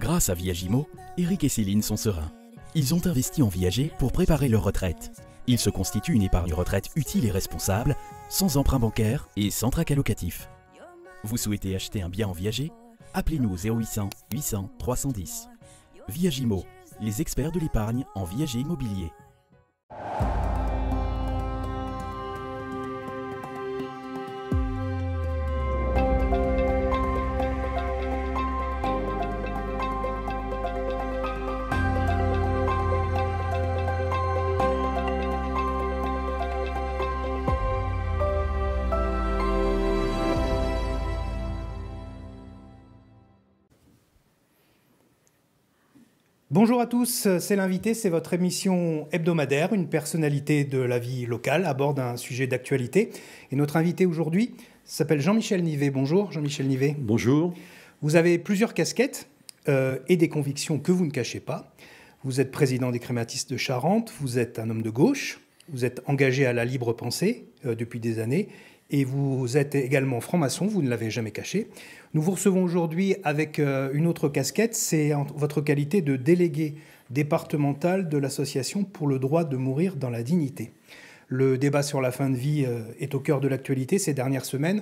Grâce à Viagimo, Eric et Céline sont sereins. Ils ont investi en viager pour préparer leur retraite. Ils se constituent une épargne retraite utile et responsable, sans emprunt bancaire et sans trac allocatif. Vous souhaitez acheter un bien en viager? Appelez-nous au 0800 800 310. Viagimo, les experts de l'épargne en viager immobilier. Bonjour à tous, c'est l'invité, c'est votre émission hebdomadaire, une personnalité de la vie locale aborde un sujet d'actualité. Et notre invité aujourd'hui s'appelle Jean-Michel Nivet. Bonjour Jean-Michel Nivet. Bonjour. Vous avez plusieurs casquettes et des convictions que vous ne cachez pas. Vous êtes président des crématistes de Charente, vous êtes un homme de gauche, vous êtes engagé à la libre pensée depuis des années et vous êtes également franc-maçon, vous ne l'avez jamais caché. Nous vous recevons aujourd'hui avec une autre casquette, c'est votre qualité de délégué départemental de l'Association pour le droit de mourir dans la dignité. Le débat sur la fin de vie est au cœur de l'actualité ces dernières semaines.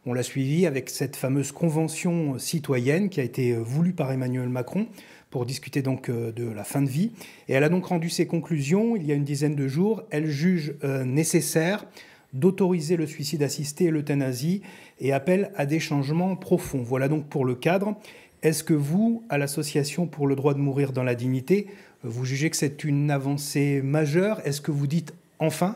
On l'a suivi avec cette fameuse convention citoyenne qui a été voulue par Emmanuel Macron pour discuter donc de la fin de vie. Et elle a donc rendu ses conclusions il y a une dizaine de jours. Elle juge nécessaire d'autoriser le suicide assisté et l'euthanasie et appelle à des changements profonds. Voilà donc pour le cadre. Est-ce que vous, à l'Association pour le droit de mourir dans la dignité, vous jugez que c'est une avancée majeure? Est-ce que vous dites enfin?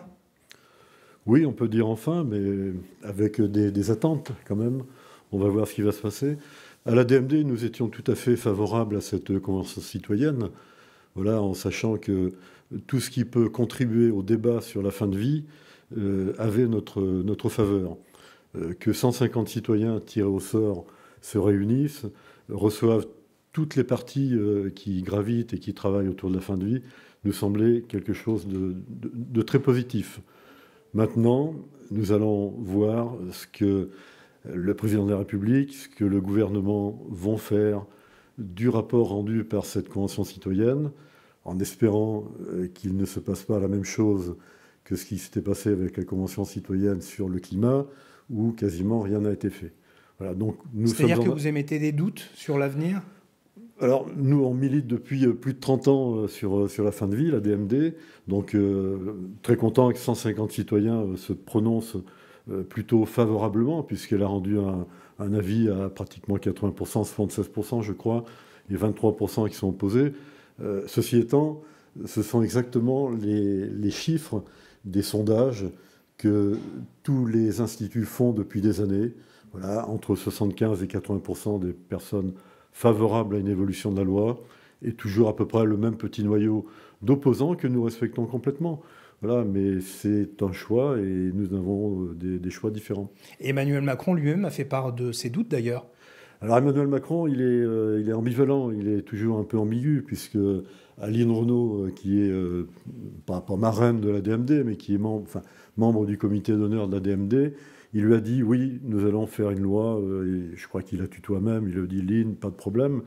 Oui, on peut dire enfin, mais avec des attentes quand même. On va voir ce qui va se passer. À la DMD, nous étions tout à fait favorables à cette convention citoyenne, voilà, en sachant que tout ce qui peut contribuer au débat sur la fin de vie avait notre faveur. Que 150 citoyens tirés au sort se réunissent, reçoivent toutes les parties qui gravitent et qui travaillent autour de la fin de vie, nous semblait quelque chose de très positif. Maintenant, nous allons voir ce que le président de la République, ce que le gouvernement vont faire du rapport rendu par cette convention citoyenne, en espérant qu'il ne se passe pas la même chose que ce qui s'était passé avec la Convention citoyenne sur le climat, où quasiment rien n'a été fait. Voilà, donc c'est-à-dire que vous émettez des doutes sur l'avenir? Alors, nous, on milite depuis plus de 30 ans sur la fin de vie, la DMD, donc très content que 150 citoyens se prononcent plutôt favorablement, puisqu'elle a rendu un avis à pratiquement 80%, 76% je crois, et 23% qui sont opposés. Ceci étant, ce sont exactement les chiffres des sondages que tous les instituts font depuis des années. Voilà, entre 75 et 80% des personnes favorables à une évolution de la loi, et toujours à peu près le même petit noyau d'opposants que nous respectons complètement. Voilà, mais c'est un choix et nous avons des choix différents. Emmanuel Macron lui-même a fait part de ses doutes d'ailleurs. Alors Emmanuel Macron, il est ambivalent, il est toujours un peu ambigu, puisque Aline Renaud, qui est pas marraine de la DMD, mais qui est membre du comité d'honneur de la DMD, il lui a dit oui, nous allons faire une loi, et je crois qu'il a tutoie même, il lui a dit Line, pas de problème.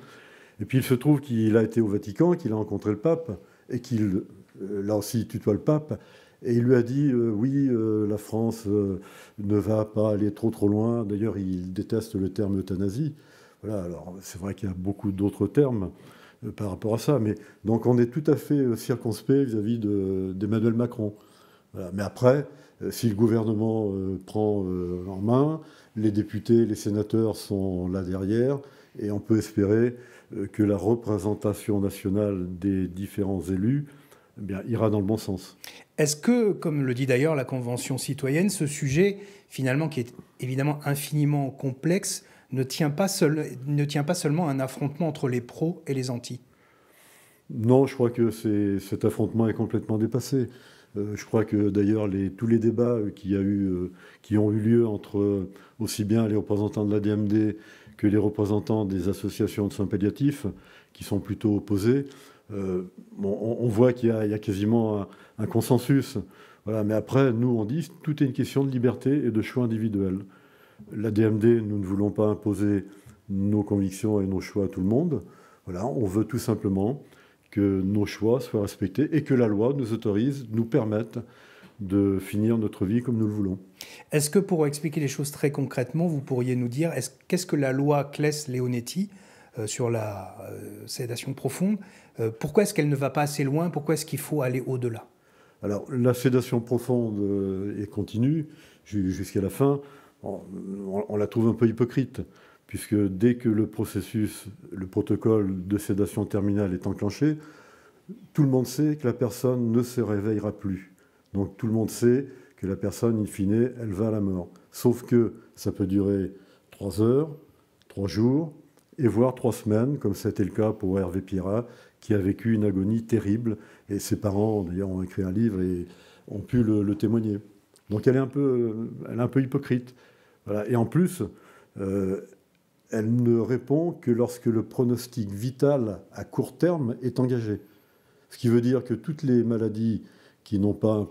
Et puis il se trouve qu'il a été au Vatican, qu'il a rencontré le pape, et qu'il, là aussi, tutoie le pape, et il lui a dit oui, la France ne va pas aller trop loin. D'ailleurs, il déteste le terme euthanasie. Voilà, alors c'est vrai qu'il y a beaucoup d'autres termes par rapport à ça, mais donc on est tout à fait circonspect vis-à-vis d'Emmanuel Macron. Voilà. Mais après, si le gouvernement prend en main, les députés, les sénateurs sont là derrière, et on peut espérer que la représentation nationale des différents élus ira dans le bon sens. Est-ce que, comme le dit d'ailleurs la Convention citoyenne, ce sujet, finalement, qui est évidemment infiniment complexe, ne tient pas seulement à un affrontement entre les pros et les antis? Non, je crois que cet affrontement est complètement dépassé. Je crois que d'ailleurs tous les débats qui ont eu lieu entre aussi bien les représentants de la DMD que les représentants des associations de soins palliatifs, qui sont plutôt opposés, on voit qu'il y a quasiment un consensus. Voilà. Mais après, nous, on dit tout est une question de liberté et de choix individuel. La DMD, nous ne voulons pas imposer nos convictions et nos choix à tout le monde. Voilà, on veut tout simplement que nos choix soient respectés et que la loi nous autorise, nous permette de finir notre vie comme nous le voulons. Est-ce que pour expliquer les choses très concrètement, vous pourriez nous dire qu'est-ce que la loi Claes-Leonetti sur la sédation profonde, pourquoi est-ce qu'elle ne va pas assez loin, pourquoi est-ce qu'il faut aller au-delà? Alors, la sédation profonde et continue, jusqu'à la fin, on la trouve un peu hypocrite, puisque dès que le protocole de sédation terminale est enclenché, tout le monde sait que la personne ne se réveillera plus. Donc tout le monde sait que la personne, in fine, elle va à la mort. Sauf que ça peut durer 3 heures, 3 jours, et voire 3 semaines, comme c'était le cas pour Hervé Pierrat, qui a vécu une agonie terrible. Et ses parents, d'ailleurs, ont écrit un livre et ont pu le témoigner. Donc elle est un peu hypocrite. Voilà. Et en plus, elle ne répond que lorsque le pronostic vital à court terme est engagé. Ce qui veut dire que toutes les maladies qui n'ont pas un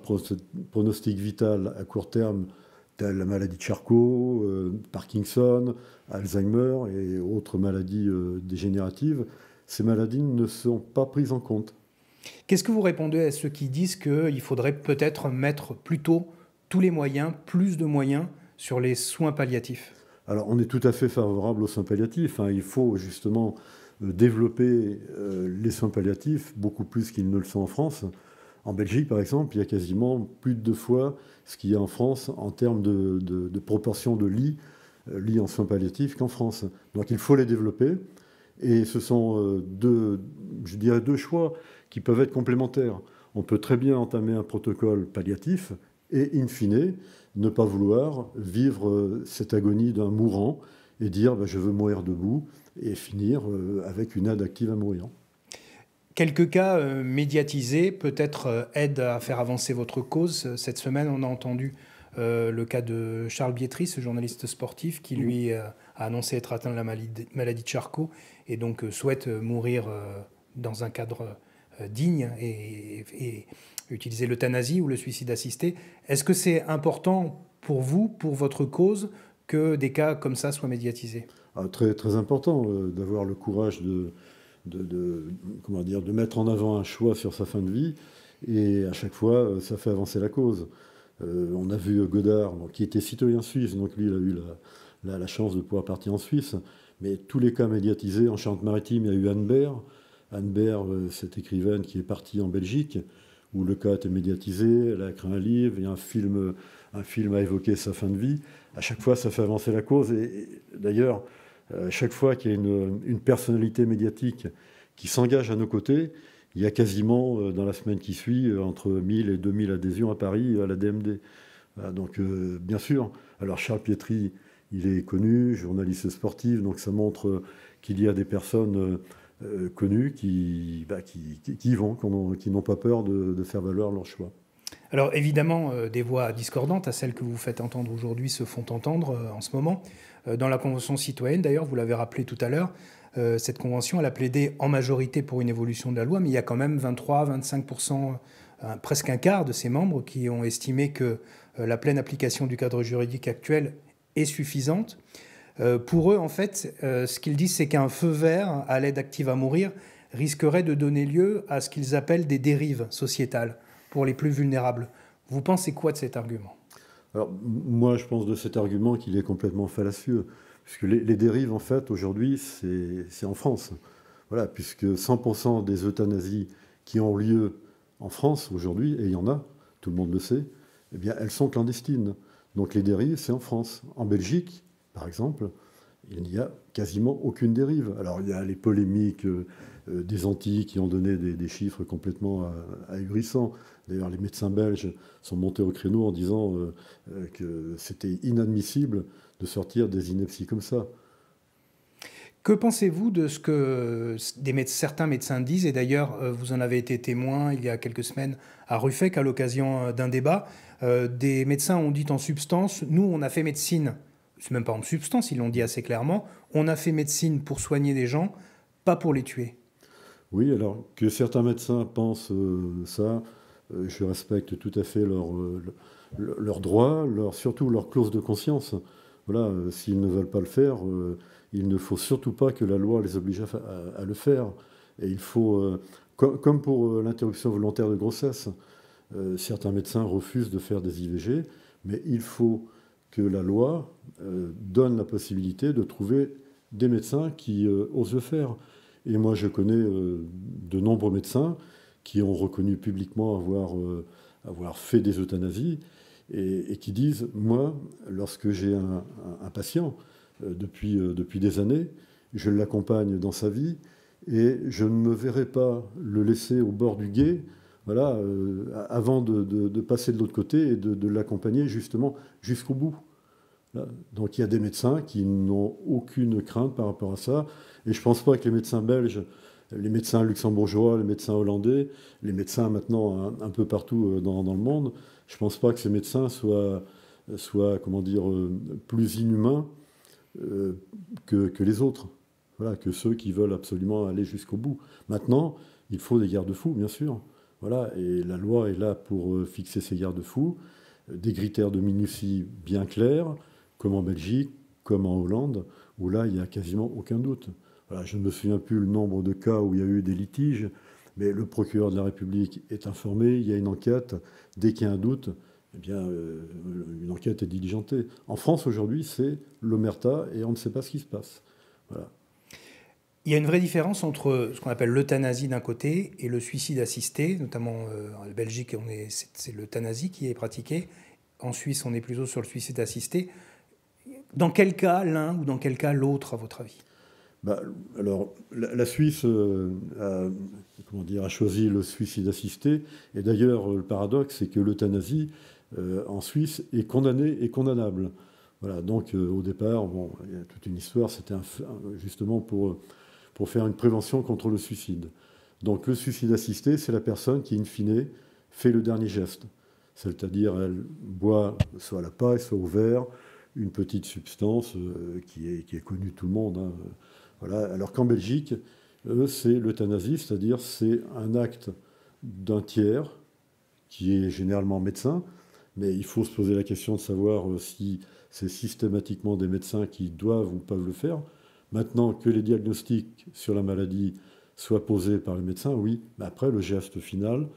pronostic vital à court terme, telles la maladie de Charcot, Parkinson, Alzheimer et autres maladies dégénératives, ces maladies ne sont pas prises en compte. Qu'est-ce que vous répondez à ceux qui disent qu'il faudrait peut-être mettre plutôt tous les moyens, plus de moyens, sur les soins palliatifs? Alors, on est tout à fait favorable aux soins palliatifs. Il faut justement développer les soins palliatifs beaucoup plus qu'ils ne le sont en France. En Belgique, par exemple, il y a quasiment plus de 2 fois ce qu'il y a en France en termes de proportion de lits en soins palliatifs qu'en France. Donc, il faut les développer. Et ce sont deux choix qui peuvent être complémentaires. On peut très bien entamer un protocole palliatif et, in fine, ne pas vouloir vivre cette agonie d'un mourant et dire je veux mourir debout et finir avec une aide active à mourir. Quelques cas médiatisés peut-être aident à faire avancer votre cause. Cette semaine, on a entendu le cas de Charles Bietri, ce journaliste sportif qui, lui, a annoncé être atteint de la maladie de Charcot et donc souhaite mourir dans un cadre digne et utiliser l'euthanasie ou le suicide assisté. Est-ce que c'est important pour vous, pour votre cause, que des cas comme ça soient médiatisés? Très, très important d'avoir le courage de mettre en avant un choix sur sa fin de vie, et à chaque fois, ça fait avancer la cause. On a vu Godard, qui était citoyen suisse, donc lui, il a eu la chance de pouvoir partir en Suisse, mais tous les cas médiatisés, en Charente-Maritime, il y a eu Anne Bert. Anne Bert, cette écrivaine qui est partie en Belgique, où le cas a été médiatisé, elle a écrit un livre, et un film a évoqué sa fin de vie. À chaque fois, ça fait avancer la cause. Et d'ailleurs, chaque fois qu'il y a une personnalité médiatique qui s'engage à nos côtés, il y a quasiment, dans la semaine qui suit, entre 1000 et 2000 adhésions à Paris à la DMD. Voilà, donc, bien sûr. Alors, Charles Bietri, il est connu, journaliste sportif, donc ça montre qu'il y a des personnes connues qui y vont, qui n'ont pas peur de faire valoir leur choix. Alors évidemment, des voix discordantes à celles que vous faites entendre aujourd'hui se font entendre en ce moment. Dans la Convention citoyenne, d'ailleurs, vous l'avez rappelé tout à l'heure, cette convention, elle a plaidé en majorité pour une évolution de la loi, mais il y a quand même 23-25%, presque un quart de ses membres qui ont estimé que la pleine application du cadre juridique actuel est suffisante. Pour eux, en fait, ce qu'ils disent, c'est qu'un feu vert à l'aide active à mourir risquerait de donner lieu à ce qu'ils appellent des dérives sociétales pour les plus vulnérables. Vous pensez quoi de cet argument? Alors, moi, je pense de cet argument qu'il est complètement fallacieux, puisque les dérives, en fait, aujourd'hui, c'est en France. Voilà, puisque 100% des euthanasies qui ont lieu en France aujourd'hui, et il y en a, tout le monde le sait, eh bien, elles sont clandestines. Donc les dérives, c'est en France. En Belgique, par exemple, il n'y a quasiment aucune dérive. Alors, il y a les polémiques des Antilles qui ont donné des chiffres complètement ahurissants. D'ailleurs, les médecins belges sont montés au créneau en disant que c'était inadmissible de sortir des inepties comme ça. Que pensez-vous de ce que certains médecins disent? Et d'ailleurs, vous en avez été témoin il y a quelques semaines à Ruffec à l'occasion d'un débat. Des médecins ont dit en substance, nous, on a fait médecine. C'est même pas en substance, ils l'ont dit assez clairement. On a fait médecine pour soigner des gens, pas pour les tuer. Oui, alors que certains médecins pensent ça, je respecte tout à fait leurs droits, surtout leur clause de conscience. Voilà, s'ils ne veulent pas le faire, il ne faut surtout pas que la loi les oblige à le faire. Et il faut, comme pour l'interruption volontaire de grossesse, certains médecins refusent de faire des IVG, mais il faut que la loi donne la possibilité de trouver des médecins qui osent le faire. Et moi, je connais de nombreux médecins qui ont reconnu publiquement avoir fait des euthanasies et qui disent, moi, lorsque j'ai un patient depuis des années, je l'accompagne dans sa vie et je ne me verrai pas le laisser au bord du gué, voilà, avant de passer de l'autre côté et de l'accompagner justement jusqu'au bout. Là. Donc il y a des médecins qui n'ont aucune crainte par rapport à ça. Et je ne pense pas que les médecins belges, les médecins luxembourgeois, les médecins hollandais, les médecins maintenant un peu partout dans le monde, je ne pense pas que ces médecins soient comment dire, plus inhumains que les autres. Voilà, que ceux qui veulent absolument aller jusqu'au bout. Maintenant, il faut des garde-fous, bien sûr. Voilà, et la loi est là pour fixer ces garde-fous, des critères de minutie bien clairs, comme en Belgique, comme en Hollande, où là, il n'y a quasiment aucun doute. Voilà, je ne me souviens plus le nombre de cas où il y a eu des litiges, mais le procureur de la République est informé, il y a une enquête. Dès qu'il y a un doute, eh bien, une enquête est diligentée. En France, aujourd'hui, c'est l'omerta et on ne sait pas ce qui se passe. Voilà. Il y a une vraie différence entre ce qu'on appelle l'euthanasie d'un côté et le suicide assisté, notamment en Belgique, c'est l'euthanasie qui est pratiquée. En Suisse, on est plutôt sur le suicide assisté. Dans quel cas l'un ou dans quel cas l'autre, à votre avis ? Alors, la Suisse a choisi le suicide assisté. Et d'ailleurs, le paradoxe, c'est que l'euthanasie, en Suisse, est condamnée et condamnable. Voilà, donc, au départ, il y a toute une histoire, c'était justement pour faire une prévention contre le suicide. Donc, le suicide assisté, c'est la personne qui, in fine, fait le dernier geste. C'est-à-dire, elle boit soit à la paille, soit au verre, une petite substance qui est connue de tout le monde. Hein. Voilà. Alors qu'en Belgique, c'est l'euthanasie, c'est-à-dire c'est un acte d'un tiers qui est généralement médecin, mais il faut se poser la question de savoir si c'est systématiquement des médecins qui doivent ou peuvent le faire. Maintenant que les diagnostics sur la maladie soient posés par les médecins, oui, mais après le geste final,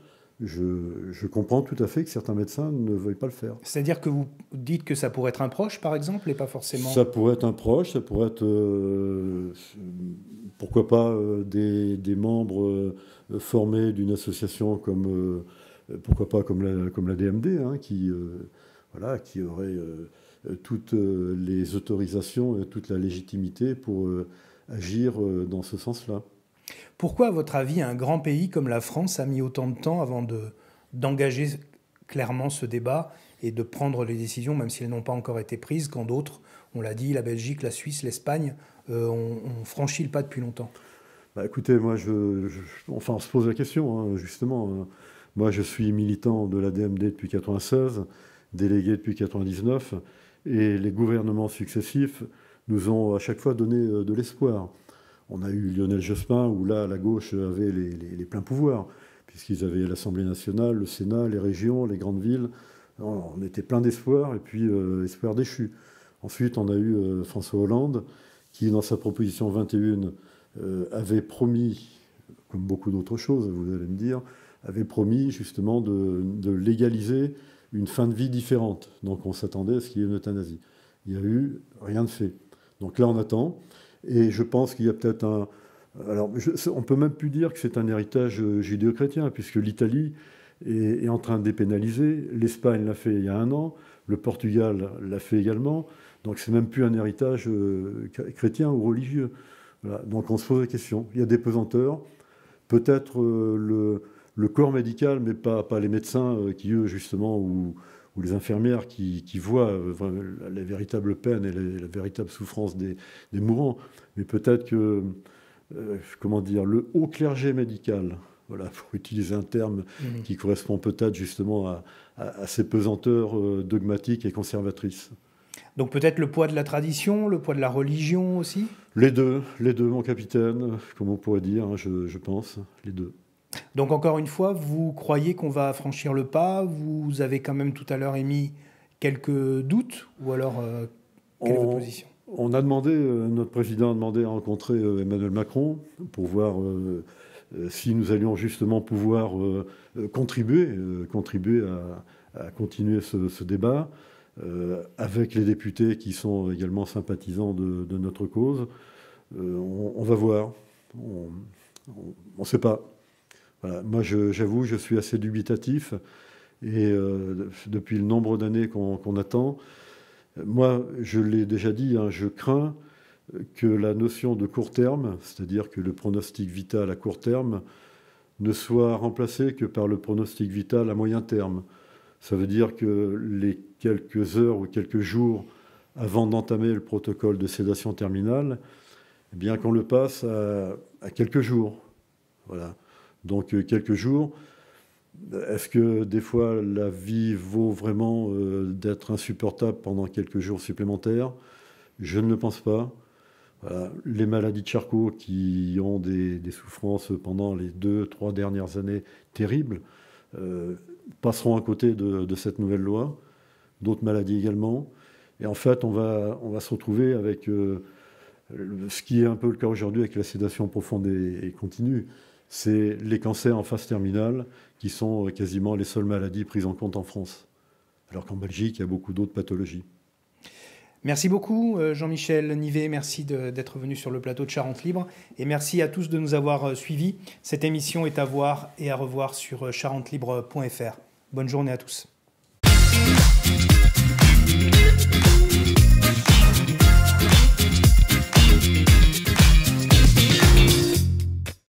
je comprends tout à fait que certains médecins ne veuillent pas le faire. C'est-à-dire que vous dites que ça pourrait être un proche, par exemple, et pas forcément... Ça pourrait être un proche, ça pourrait être, pourquoi pas, des membres formés d'une association comme, pourquoi pas, comme la DMD, hein, qui aurait toutes les autorisations et toute la légitimité pour agir dans ce sens-là. Pourquoi, à votre avis, un grand pays comme la France a mis autant de temps avant d'engager clairement ce débat et de prendre les décisions, même si elles n'ont pas encore été prises, quand d'autres, on l'a dit, la Belgique, la Suisse, l'Espagne, ont franchi le pas depuis longtemps ? Écoutez, moi, on se pose la question, hein, justement. Moi, je suis militant de la DMD depuis 1996, délégué depuis 1999, et les gouvernements successifs nous ont à chaque fois donné de l'espoir. On a eu Lionel Jospin, où là, la gauche avait les pleins pouvoirs, puisqu'ils avaient l'Assemblée nationale, le Sénat, les régions, les grandes villes. On était plein d'espoir, et puis espoir déchu. Ensuite, on a eu François Hollande, qui, dans sa proposition 21, avait promis, comme beaucoup d'autres choses, vous allez me dire, avait promis justement de légaliser une fin de vie différente. Donc on s'attendait à ce qu'il y ait une euthanasie. Il n'y a eu rien de fait. Donc là, on attend. Et je pense qu'il y a peut-être un... Alors, on ne peut même plus dire que c'est un héritage judéo-chrétien, puisque l'Italie est en train de dépénaliser. L'Espagne l'a fait il y a 1 an. Le Portugal l'a fait également. Donc, c'est même plus un héritage chrétien ou religieux. Voilà. Donc, on se pose la question. Il y a des pesanteurs. Peut-être le corps médical, mais pas les médecins qui, eux, justement, ou les infirmières qui voient la véritable peine et la véritable souffrance des mourants. Mais peut-être que, le haut clergé médical, voilà, pour utiliser un terme qui correspond peut-être justement à ces pesanteurs dogmatiques et conservatrices. Donc peut-être le poids de la tradition, le poids de la religion aussi ? Les deux, mon capitaine, comme on pourrait dire, hein, je pense, les deux. Donc encore une fois, vous croyez qu'on va franchir le pas ? Vous avez quand même tout à l'heure émis quelques doutes ? Ou alors, quelle est votre position ? On a demandé, notre président a demandé à rencontrer Emmanuel Macron pour voir si nous allions justement pouvoir contribuer à continuer ce débat avec les députés qui sont également sympathisants de notre cause. On va voir. On ne sait pas. Voilà. Moi, j'avoue, je suis assez dubitatif et depuis le nombre d'années qu'on attend, moi, je l'ai déjà dit, hein, je crains que la notion de court terme, c'est-à-dire que le pronostic vital à court terme, ne soit remplacé que par le pronostic vital à moyen terme. Ça veut dire que les quelques heures ou quelques jours avant d'entamer le protocole de sédation terminale, eh bien qu'on le passe à quelques jours. Voilà. Donc quelques jours. Est-ce que des fois la vie vaut vraiment d'être insupportable pendant quelques jours supplémentaires? Je ne le pense pas. Voilà. Les maladies de Charcot qui ont des souffrances pendant les 2-3 dernières années terribles passeront à côté de cette nouvelle loi. D'autres maladies également. Et en fait, on va se retrouver avec ce qui est un peu le cas aujourd'hui avec la sédation profonde et continue. C'est les cancers en phase terminale qui sont quasiment les seules maladies prises en compte en France. Alors qu'en Belgique, il y a beaucoup d'autres pathologies. Merci beaucoup Jean-Michel Nivet, merci d'être venu sur le plateau de Charente Libre et merci à tous de nous avoir suivis. Cette émission est à voir et à revoir sur charentelibre.fr. Bonne journée à tous.